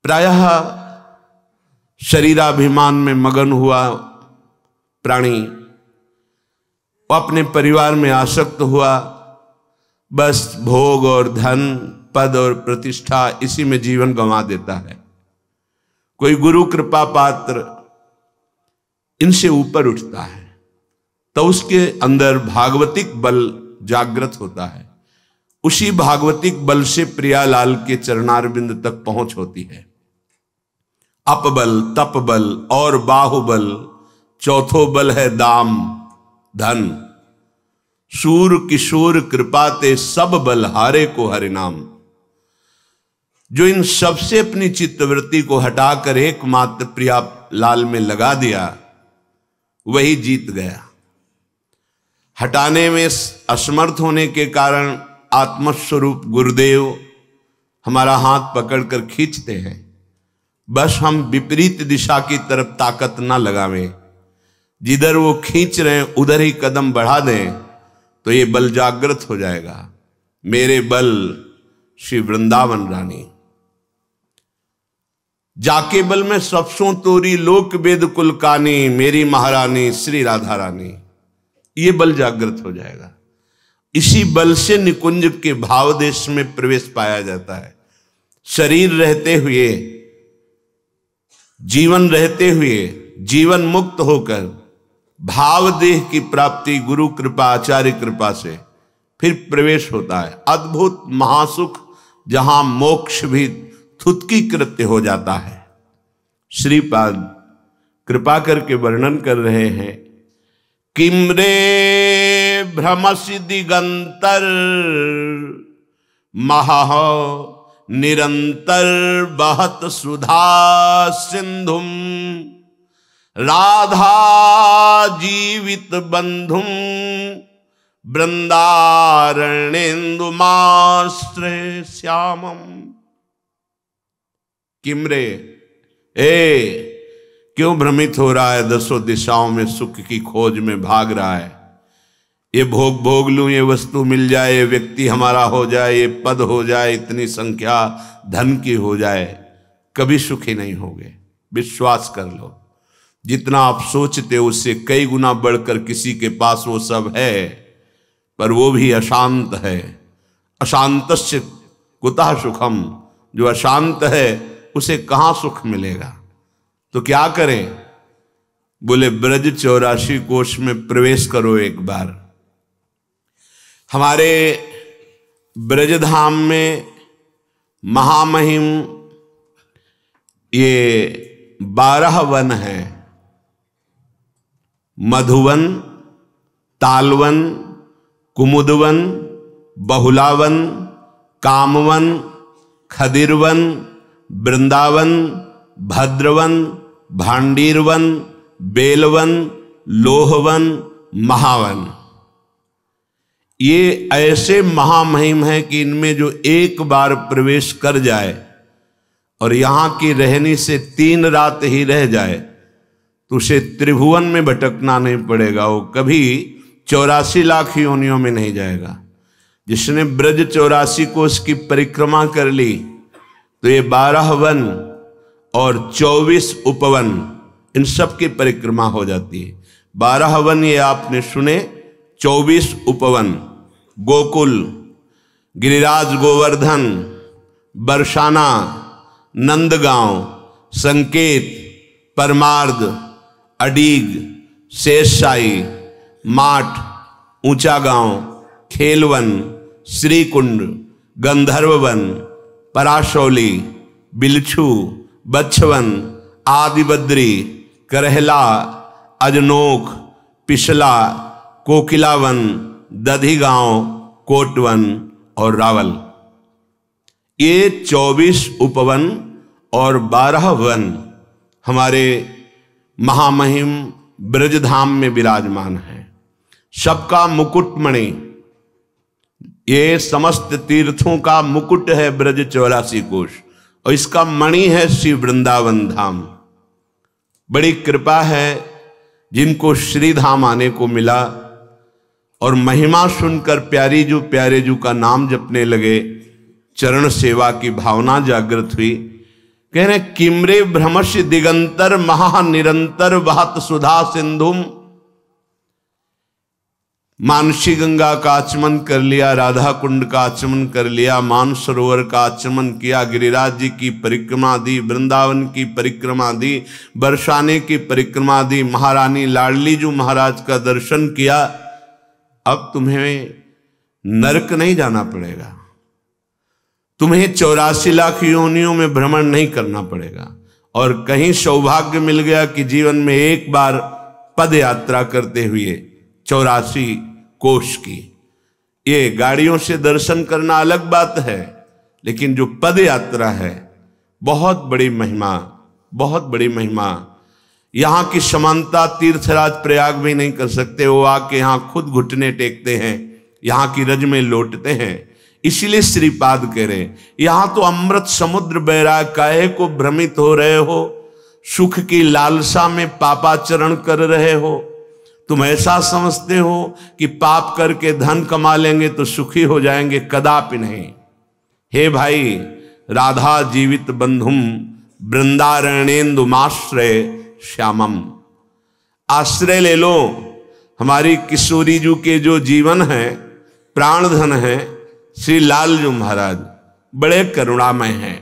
प्रायः शरीराभिमान में मगन हुआ प्राणी, वो अपने परिवार में आसक्त हुआ, बस भोग और धन, पद और प्रतिष्ठा, इसी में जीवन गंवा देता है। कोई गुरु कृपा पात्र इनसे ऊपर उठता है तो उसके अंदर भागवतिक बल जागृत होता है। उसी भागवतिक बल से प्रियालाल के चरणारविंद तक पहुंच होती है। अपबल, तपबल और बाहुबल, चौथो बल है दाम धन। सूर किशोर कृपाते सब बल हारे को हरि नाम। जो इन सबसे अपनी चित्तवृत्ति को हटाकर एकमात्र प्रियालाल में लगा दिया, वही जीत गया। हटाने में असमर्थ होने के कारण आत्मस्वरूप गुरुदेव हमारा हाथ पकड़कर खींचते हैं। बस हम विपरीत दिशा की तरफ ताकत ना लगावें। जिधर वो खींच रहे हैं उधर ही कदम बढ़ा दें तो ये बल जागृत हो जाएगा। मेरे बल श्री वृंदावन रानी। जाके बल में सबसों तोरी लोक वेद कुलकानी, मेरी महारानी श्री राधा रानी। ये बल जागृत हो जाएगा। इसी बल से निकुंज के भाव देश में प्रवेश पाया जाता है। शरीर रहते हुए, जीवन रहते हुए, जीवन मुक्त होकर भाव देह की प्राप्ति गुरु कृपा, आचार्य कृपा से फिर प्रवेश होता है। अद्भुत महासुख, जहां मोक्ष भी थुतकी कृत्य हो जाता है। श्रीपाद कृपा करके वर्णन कर रहे हैं। किमरे भ्रमसि दिगंतर महा निरंतर बहत सुधा सिंधुम राधा जीवित बंधुम वृंदारण्येन्दुमाश्रय श्यामम। किमरे, क्यों भ्रमित हो रहा है? दसों दिशाओं में सुख की खोज में भाग रहा है। ये भोग लूं, ये वस्तु मिल जाए, ये व्यक्ति हमारा हो जाए, ये पद हो जाए, इतनी संख्या धन की हो जाए, कभी सुखी नहीं होगे। विश्वास कर लो, जितना आप सोचते हो उससे कई गुना बढ़कर किसी के पास वो सब है, पर वो भी अशांत है। अशांतस्य कुतः सुखम। जो अशांत है उसे कहाँ सुख मिलेगा? तो क्या करें? बोले ब्रज 84 कोश में प्रवेश करो एक बार। हमारे ब्रजधाम में महामहिम ये 12 वन हैं। मधुवन, तालवन, कुमुदवन, बहुलावन, कामवन, खदिरवन, वृंदावन, भद्रवन, भांडीरवन, बेलवन, लोहवन, महावन। ये ऐसे महामहिम हैं कि इनमें जो एक बार प्रवेश कर जाए और यहाँ की रहनी से 3 रात ही रह जाए तो उसे त्रिभुवन में भटकना नहीं पड़ेगा। वो कभी 84 लाख योनियों में नहीं जाएगा। जिसने ब्रज 84 कोष की परिक्रमा कर ली तो ये 12 वन और 24 उपवन, इन सब की परिक्रमा हो जाती है। 12 वन ये आपने सुने, 24 उपवन, गोकुल, गिरिराज गोवर्धन, बरसाना, नंदगांव, संकेत, परमार्द, अडीग, शेषशाही, माठ, ऊंचा गांव, खेलवन, श्रीकुंड, गंधर्ववन, पराशौली, बिलछू, बच्छवन, आदिबद्री, करहला, अजनोख, पिछला, कोकिलावन, दधिगांव, कोटवन और रावल। ये 24 उपवन और 12 वन हमारे महामहिम ब्रजधाम में विराजमान है। सबका मुकुटमणि, ये समस्त तीर्थों का मुकुट है ब्रज 84 कोश, और इसका मणि है श्री वृंदावन धाम। बड़ी कृपा है जिनको श्री धाम आने को मिला और महिमा सुनकर प्यारे जू का नाम जपने लगे, चरण सेवा की भावना जागृत हुई। कह रहे किमरे भ्रमश दिगंतर महानिरंतर वहत सुधा सिंधुम। मानसी गंगा का आचमन कर लिया, राधा कुंड का आचमन कर लिया, मानसरोवर का आचमन किया, गिरिराज जी की परिक्रमा दी, वृंदावन की परिक्रमा दी, बरसाने की परिक्रमा दी, महारानी लाडली जी महाराज का दर्शन किया। अब तुम्हें नरक नहीं जाना पड़ेगा, तुम्हें 84 लाख योनियों में भ्रमण नहीं करना पड़ेगा। और कहीं सौभाग्य मिल गया कि जीवन में एक बार पद यात्रा करते हुए 84 कोष की, ये गाड़ियों से दर्शन करना अलग बात है, लेकिन जो पद यात्रा है बहुत बड़ी महिमा, बहुत बड़ी महिमा। यहां की समानता तीर्थराज प्रयाग भी नहीं कर सकते, वो आके यहां खुद घुटने टेकते हैं, यहां की रज में लौटते हैं। इसीलिए श्रीपाद कह रहे यहां तो अमृत समुद्र बह, काहे को भ्रमित हो रहे हो, सुख की लालसा में पापाचरण कर रहे हो। तुम ऐसा समझते हो कि पाप करके धन कमा लेंगे तो सुखी हो जाएंगे, कदापि नहीं। हे भाई, राधा जीवित बंधुम वृंदारण्येन्दुमाश्रय श्यामम, आश्रय ले लो हमारी किशोरी जी के जो जीवन है, प्राण धन है, श्री लाल जी महाराज बड़े करुणामय हैं।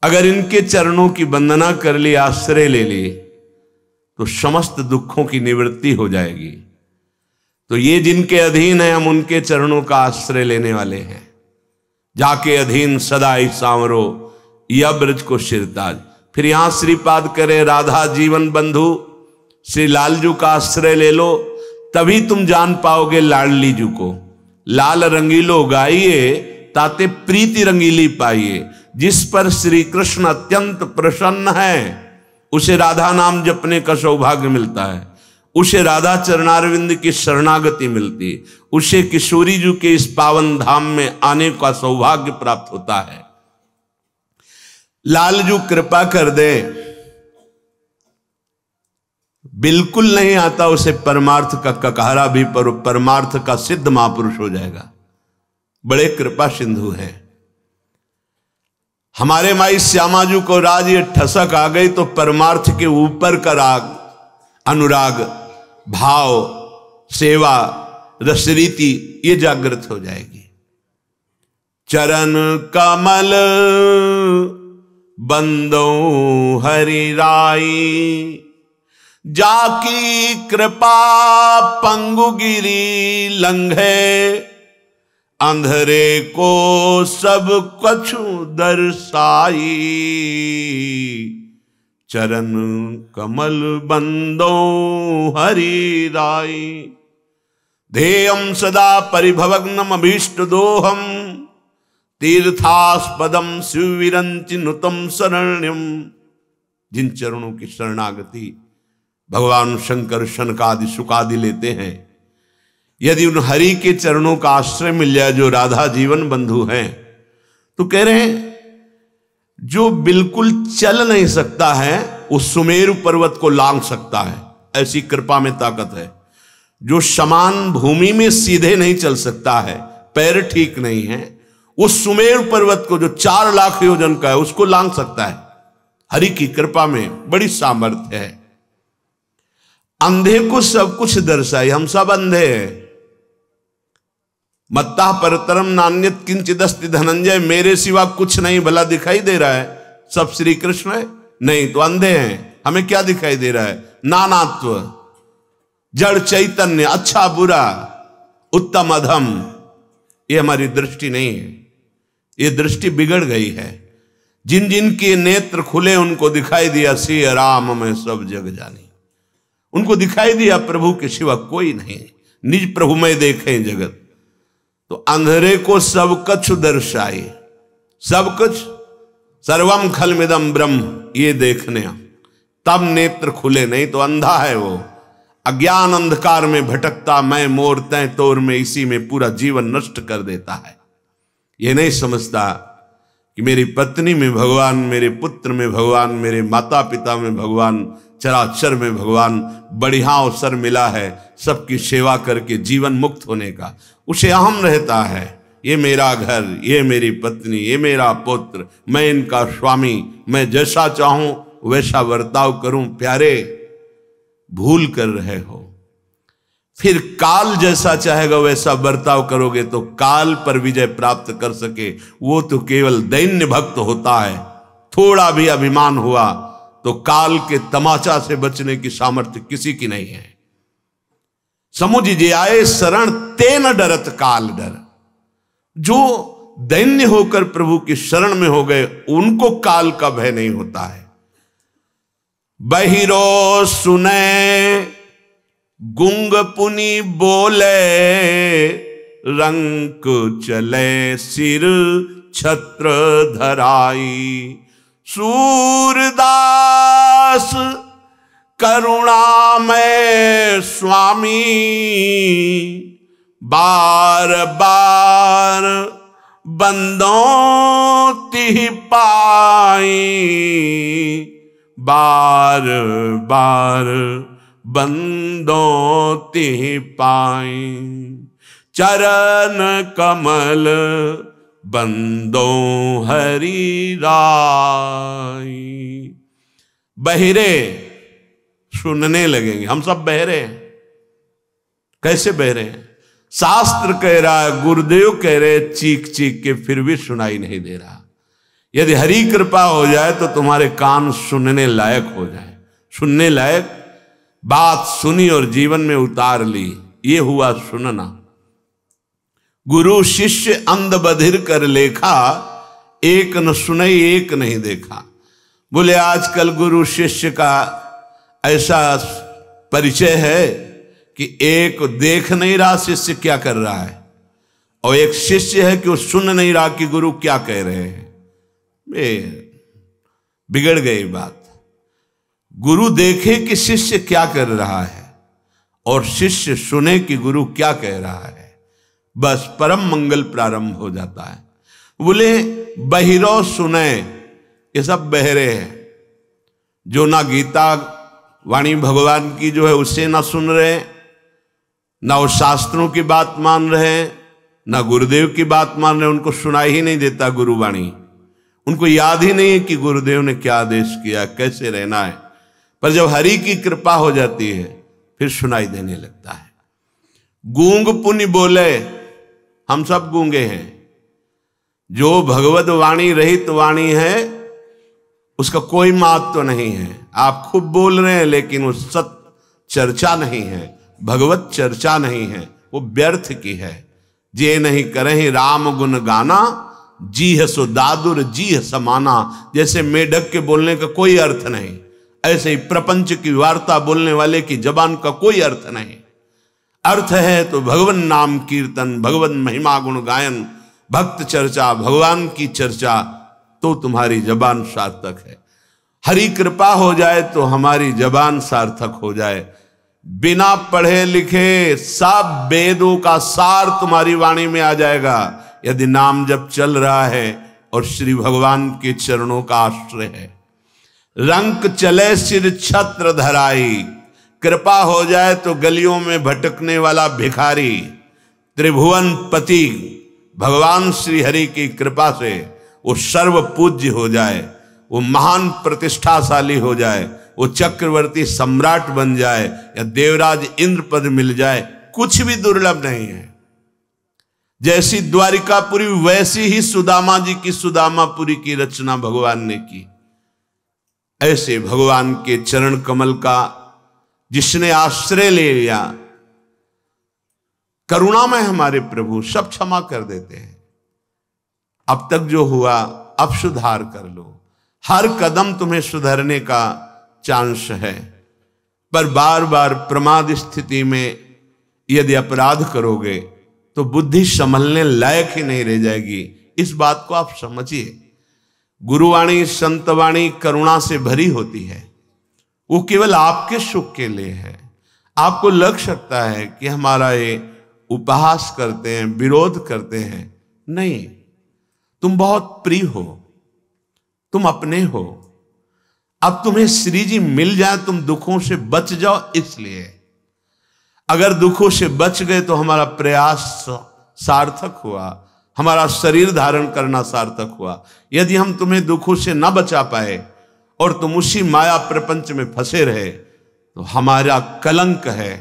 अगर इनके चरणों की वंदना कर ली, आश्रय ले ली, तो समस्त दुखों की निवृत्ति हो जाएगी। तो ये जिनके अधीन है, हम उनके चरणों का आश्रय लेने वाले हैं। जाके अधीन सदा ही सांवरो यह ब्रज को शिरताज। फिर यहां श्रीपाद करे राधा जीवन बंधु श्री लालजू का आश्रय ले लो, तभी तुम जान पाओगे लाडली जू को। लाल रंगीलो गाइए ताते प्रीति रंगीली पाइए। जिस पर श्री कृष्ण अत्यंत प्रसन्न है उसे राधा नाम जपने का सौभाग्य मिलता है, उसे राधा चरणारविंद की शरणागति मिलती, उसे किशोरी जी के इस पावन धाम में आने का सौभाग्य प्राप्त होता है। लालजू कृपा कर दे, बिल्कुल नहीं आता उसे परमार्थ का ककहरा भी, पर परमार्थ का सिद्ध महापुरुष हो जाएगा। बड़े कृपा सिंधु है। हमारे माई श्यामाजू को राज ये ठसक आ गई तो परमार्थ के ऊपर का राग, अनुराग, भाव, सेवा, रसरीति ये जागृत हो जाएगी। चरण कमल बंदो हरि राई, जाकी कृपा पंगुगिरी लंघे, अंधरे को सब कछु दर्शाई, चरण कमल बंदो हरि राई। ध्येयं सदा परिभवग्नम अभीष्ट दोहम, तीर्थास्पदम शिविरंचि नुतम शरण्यम। जिन चरणों की शरणागति भगवान शंकर शनकादि सुकादि लेते हैं, यदि उन हरि के चरणों का आश्रय मिल जाए जो राधा जीवन बंधु हैं, तो कह रहे हैं जो बिल्कुल चल नहीं सकता है उस सुमेरु पर्वत को लांघ सकता है, ऐसी कृपा में ताकत है। जो समान भूमि में सीधे नहीं चल सकता है, पैर ठीक नहीं है, उस सुमेरु पर्वत को जो 4 लाख योजन का है उसको लांघ सकता है। हरि की कृपा में बड़ी सामर्थ्य है। अंधे को सब कुछ दर्शाई, हम सब अंधे हैं। मत्ता परतरम नान्यत किंचिदस्ति धनंजय, मेरे सिवा कुछ नहीं भला दिखाई दे रहा है, सब श्री कृष्ण है। नहीं तो अंधे हैं, हमें क्या दिखाई दे रहा है? नानात्व, जड़ चैतन्य, अच्छा बुरा, उत्तम अधम, ये हमारी दृष्टि नहीं है, ये दृष्टि बिगड़ गई है। जिन जिन के नेत्र खुले उनको दिखाई दिया श्री राम में सब जग जानी, उनको दिखाई दिया प्रभु के सिवा कोई नहीं, निज प्रभु में देखें जगत। तो अंधेरे को सब कुछ दर्शाई, सब कुछ, सर्वम खलमिदम ब्रह्म, ये देखने तब नेत्र खुले, नहीं तो अंधा है वो। अज्ञान अंधकार में भटकता मैं मोर तय तोर में, इसी में पूरा जीवन नष्ट कर देता है। ये नहीं समझता कि मेरी पत्नी में भगवान, मेरे पुत्र में भगवान, मेरे माता पिता में भगवान, चराचर में भगवान, बढ़िया अवसर मिला है सबकी सेवा करके जीवन मुक्त होने का, उसे अहम रहता है। ये मेरा घर, ये मेरी पत्नी, ये मेरा पुत्र, मैं इनका स्वामी, मैं जैसा चाहूं वैसा बर्ताव करूं। प्यारे, भूल कर रहे हो। फिर काल जैसा चाहेगा वैसा बर्ताव करोगे तो काल पर विजय प्राप्त कर सके वो तो केवल दैन्य भक्त होता है। थोड़ा भी अभिमान हुआ तो काल के तमाचा से बचने की सामर्थ्य किसी की नहीं है। समुझ जे आए शरण ते न डरत काल डर। जो दैन्य होकर प्रभु की शरण में हो गए उनको काल का भय नहीं होता है। बहिरो सुने गुंग पुनि बोले, रंक चले सिर छत्र धराई। सूरदास करुणामय स्वामी, बार बार बंदों तिहि पाई। बार बार बंदों तिहि पाई। चरण कमल बंदों हरि राई। बहिरे सुनने लगेंगे। हम सब बहरे हैं। कैसे बहरे हैं? शास्त्र कह रहा है, गुरुदेव कह रहे, चीख चीख के फिर भी सुनाई नहीं दे रहा। यदि हरि कृपा हो जाए तो तुम्हारे कान सुनने लायक हो जाए। सुनने लायक बात सुनी और जीवन में उतार ली, ये हुआ सुनना। गुरु शिष्य अंध बधिर कर लेखा, एक न सुनई एक नहीं देखा। बोले आजकल गुरु शिष्य का ऐसा परिचय है कि एक देख नहीं रहा शिष्य क्या कर रहा है, और एक शिष्य है कि वो सुन नहीं रहा कि गुरु क्या कह रहे हैं। बिगड़ गई बात। गुरु देखे कि शिष्य क्या कर रहा है और शिष्य सुने कि गुरु क्या कह रहा है, बस परम मंगल प्रारंभ हो जाता है। बोले बहिरो सुने, ये सब बहरे हैं जो ना गीता वाणी भगवान की जो है उससे ना सुन रहे, ना वो शास्त्रों की बात मान रहे, ना गुरुदेव की बात मान रहे। उनको सुनाई ही नहीं देता गुरुवाणी। उनको याद ही नहीं है कि गुरुदेव ने क्या आदेश किया, कैसे रहना है। पर जब हरि की कृपा हो जाती है फिर सुनाई देने लगता है। गूंग पुण्य बोले, हम सब गूंगे हैं। जो भगवत वाणी रहित वाणी है उसका कोई महत्व तो नहीं है। आप खूब बोल रहे हैं लेकिन वो सत चर्चा नहीं है, भगवत चर्चा नहीं है, वो व्यर्थ की है। जे नहीं करें राम गुण गाना, जी है सो दादुर जी है समाना। जैसे मेढक के बोलने का कोई अर्थ नहीं, ऐसे ही प्रपंच की वार्ता बोलने वाले की जबान का कोई अर्थ नहीं। अर्थ है तो भगवान नाम कीर्तन, भगवान महिमा गुण गायन, भक्त चर्चा, भगवान की चर्चा, तो तुम्हारी जबान सार्थक है। हरि कृपा हो जाए तो हमारी जबान सार्थक हो जाए। बिना पढ़े लिखे सब वेदों का सार तुम्हारी वाणी में आ जाएगा यदि नाम जब चल रहा है और श्री भगवान के चरणों का आश्रय है। रंक चले सिर छत्र धराई, कृपा हो जाए तो गलियों में भटकने वाला भिखारी त्रिभुवन पति भगवान श्री हरि की कृपा से वो सर्व पूज्य हो जाए, वो महान प्रतिष्ठाशाली हो जाए, वो चक्रवर्ती सम्राट बन जाए या देवराज इंद्र पद मिल जाए, कुछ भी दुर्लभ नहीं है। जैसी द्वारिकापुरी वैसी ही सुदामा जी की सुदामापुरी की रचना भगवान ने की। ऐसे भगवान के चरण कमल का जिसने आश्रय ले लिया, करुणामय हमारे प्रभु सब क्षमा कर देते हैं। अब तक जो हुआ अब सुधार कर लो। हर कदम तुम्हें सुधरने का चांस है, पर बार बार प्रमाद स्थिति में यदि अपराध करोगे तो बुद्धि संभलने लायक ही नहीं रह जाएगी। इस बात को आप समझिए। गुरुवाणी संतवाणी करुणा से भरी होती है, वो केवल आपके सुख के लिए है। आपको लग सकता है कि हमारा ये उपहास करते हैं, विरोध करते हैं, नहीं, तुम बहुत प्रिय हो, तुम अपने हो। अब तुम्हें श्री जी मिल जाए, तुम दुखों से बच जाओ, इसलिए। अगर दुखों से बच गए तो हमारा प्रयास सार्थक हुआ, हमारा शरीर धारण करना सार्थक हुआ। यदि हम तुम्हें दुखों से न बचा पाए और तुम उसी माया प्रपंच में फंसे रहे तो हमारा कलंक है,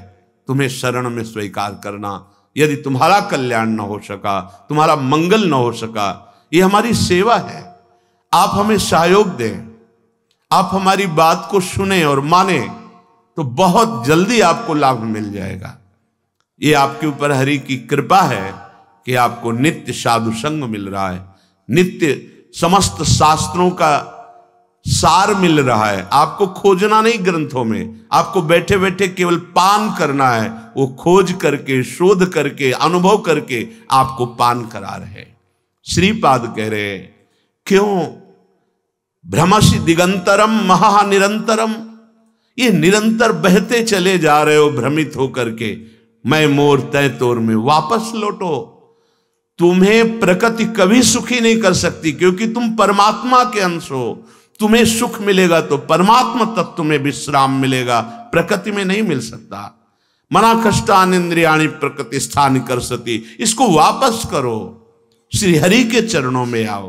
तुम्हें शरण में स्वीकार करना। यदि तुम्हारा कल्याण न हो सका, तुम्हारा मंगल न हो सका, ये हमारी सेवा है। आप हमें सहयोग दें, आप हमारी बात को सुने और माने तो बहुत जल्दी आपको लाभ मिल जाएगा। ये आपके ऊपर हरि की कृपा है कि आपको नित्य साधु संग मिल रहा है, नित्य समस्त शास्त्रों का सार मिल रहा है। आपको खोजना नहीं ग्रंथों में, आपको बैठे बैठे केवल पान करना है। वो खोज करके, शोध करके, अनुभव करके आपको पान करा रहे। श्रीपाद कह रहे क्यों भ्रमसि दिगंतरम महानिरंतरम, ये निरंतर बहते चले जा रहे हो भ्रमित होकर के। मैं मोर तय तोर में वापस लौटो। तुम्हें प्रकृति कभी सुखी नहीं कर सकती क्योंकि तुम परमात्मा के अंश हो। तुम्हें सुख मिलेगा तो परमात्मा तत्व में विश्राम मिलेगा, प्रकृति में नहीं मिल सकता। मना कष्टान इंद्रियाणि प्रकृति स्थान कर सती, इसको वापस करो, श्री हरि के चरणों में आओ।